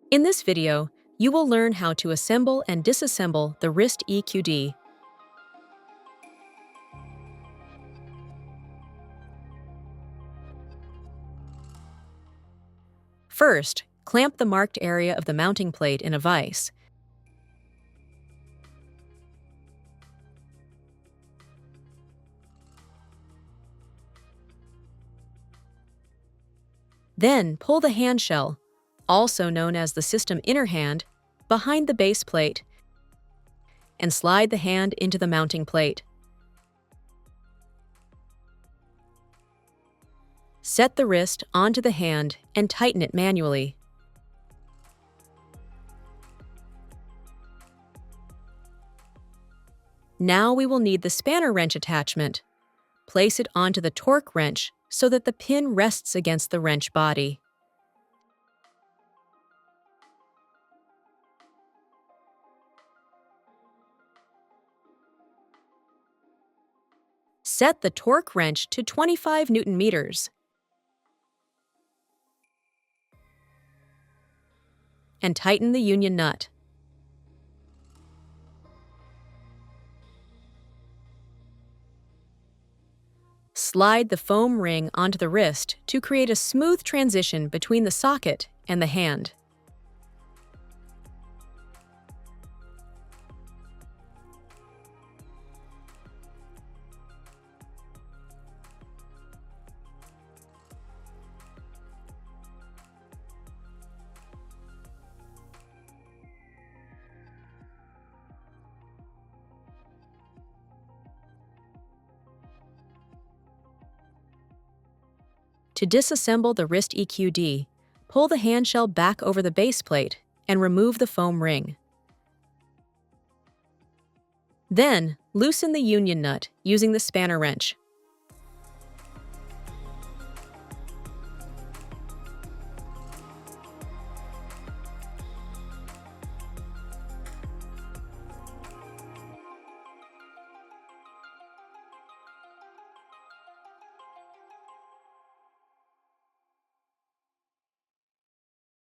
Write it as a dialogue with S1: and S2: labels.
S1: In this video, you will learn how to assemble and disassemble the wrist EQD. First, clamp the marked area of the mounting plate in a vise. Then pull the hand shell, also known as the system inner hand, behind the base plate and slide the hand into the mounting plate. Set the wrist onto the hand and tighten it manually. Now we will need the spanner wrench attachment. Place it onto the torque wrench so that the pin rests against the wrench body. Set the torque wrench to 25 Newton meters and tighten the union nut. Slide the foam ring onto the wrist to create a smooth transition between the socket and the hand. To disassemble the wrist EQD, pull the hand shell back over the base plate and remove the foam ring. Then, loosen the union nut using the spanner wrench.